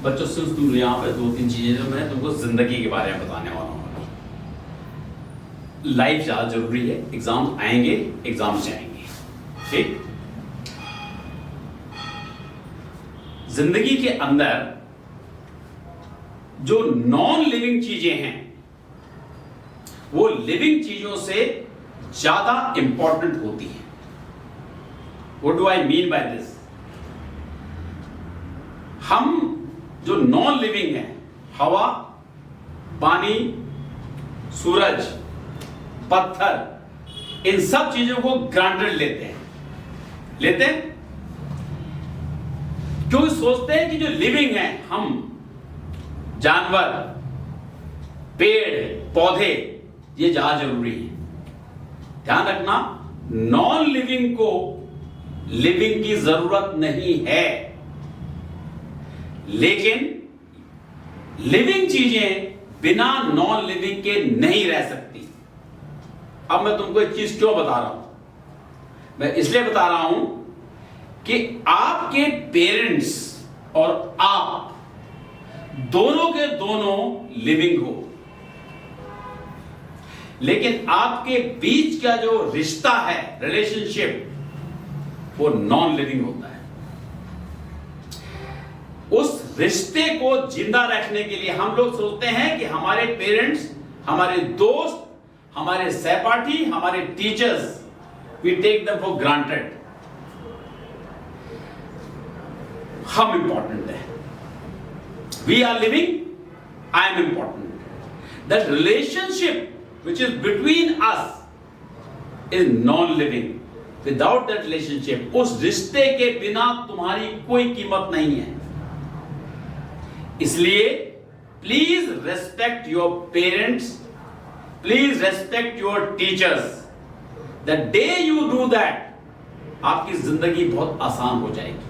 बच्चों से तुम यहाँ पे दो तीन चीजें जो मैं तुमको जिंदगी के बारे में बताने वाला हूँ। लाइफ ज्यादा जरूरी है, एग्जाम आएंगे, एग्जाम जाएंगे, ठीक। जिंदगी के अंदर जो नॉन लिविंग चीजें हैं वो लिविंग चीजों से ज्यादा इंपॉर्टेंट होती हैं। What do I mean by this? हम जो नॉन लिविंग है, हवा, पानी, सूरज, पत्थर, इन सब चीजों को ग्रांटेड लेते हैं क्योंकि सोचते हैं कि जो लिविंग है, हम जानवर, पेड़, पौधे, ये ज्यादा जरूरी है। ध्यान रखना, नॉन लिविंग को लिविंग की जरूरत नहीं है, लेकिन लिविंग चीजें बिना नॉन लिविंग के नहीं रह सकती। अब मैं तुमको एक चीज क्यों बता रहा हूं? मैं इसलिए बता रहा हूं कि आपके पेरेंट्स और आप दोनों के दोनों लिविंग हो, लेकिन आपके बीच का जो रिश्ता है, रिलेशनशिप, वो नॉन लिविंग होता है। उस रिश्ते को जिंदा रखने के लिए हम लोग सोचते हैं कि हमारे पेरेंट्स, हमारे दोस्त, हमारे सहपाठी, हमारे teachers, we take them for granted. हम इंपॉर्टेंट है, we are living, I am important. That relationship which is between us is non-living. Without that relationship, उस रिश्ते के बिना तुम्हारी कोई कीमत नहीं है। इसलिए please respect your parents, please respect your teachers. The day you do that, आपकी जिंदगी बहुत आसान हो जाएगी।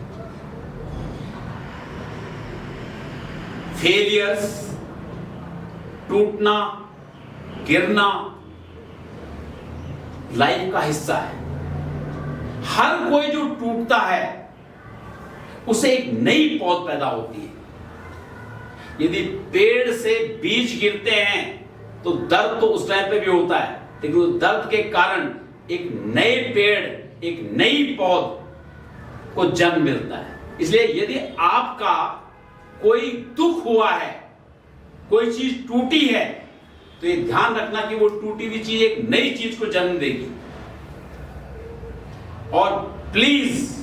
फेलियर्स, टूटना, गिरना लाइफ का हिस्सा है। हर कोई जो टूटता है उसे एक नई पौध पैदा होती है। यदि पेड़ से बीज गिरते हैं तो दर्द तो उस टाइम पे भी होता है, लेकिन उस दर्द के कारण एक नए पेड़, एक नई पौध को जन्म मिलता है। इसलिए यदि आपका कोई दुख हुआ है, कोई चीज टूटी है, तो ये ध्यान रखना कि वो टूटी हुई चीज एक नई चीज को जन्म देगी। और please,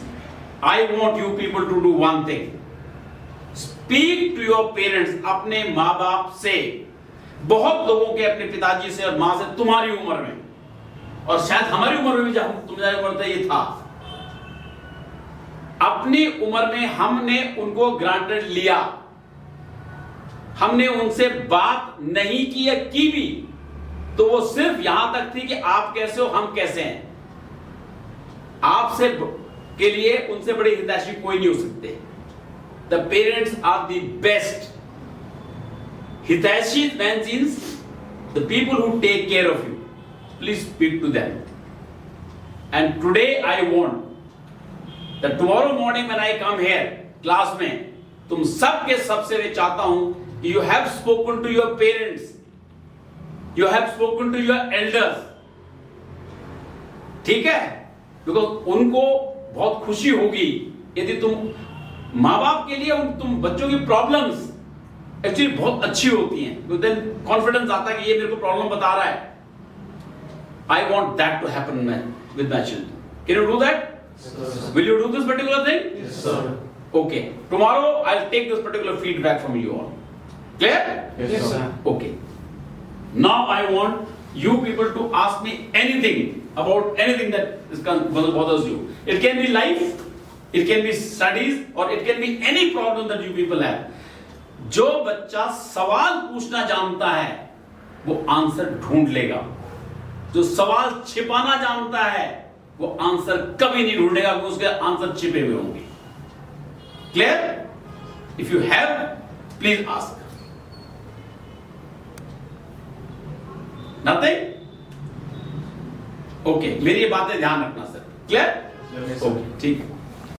I want you people to do one thing, speak to your parents. अपने माँ बाप से, बहुत लोगों के अपने पिताजी से और माँ से तुम्हारी उम्र में, और शायद हमारी उम्र में भी जब तुम्हारी उम्र था ये था, अपनी उम्र में हमने उनको ग्रांटेड लिया, हमने उनसे बात नहीं की या की भी तो वो सिर्फ यहां तक थी कि आप कैसे हो, हम कैसे हैं। आपसे के लिए उनसे बड़े हितैषी कोई नहीं हो सकते। The parents are the best. हितैषी means the people who take care of you. Please speak to them. And today I want that tomorrow morning when I come here class में, तुम सबके सबसे मैं चाहता हूं you have spoken to your parents, you have spoken to your elders, ठीक है? Because उनको बहुत खुशी होगी यदि तुम, माँ बाप के लिए तुम बच्चों की प्रॉब्लम्स एक्चुअली बहुत अच्छी होती हैं, तो देन कॉन्फिडेंस आता है कि ये मेरे को प्रॉब्लम बता रहा है। I want that to happen with my children. Can you do that? Will you do this particular thing? Yes, sir. Okay, tomorrow I'll take this particular feedback from you all. Clear? Yes, sir. Okay. Now I want you people to ask me anything about anything that bothers you. It can be life, it can be studies, or it can be any problem that you people have. जो बच्चा सवाल पूछना जानता है वो answer ढूंढ लेगा। जो सवाल छिपाना जानता है वो आंसर कभी नहीं ढूंढेगा, क्योंकि उसके आंसर छिपे हुए होंगे। Clear? If you have, please ask. Nothing? Okay, मेरी ये बातें ध्यान रखना sir. Clear? Yes, sir. Okay, ठीक है।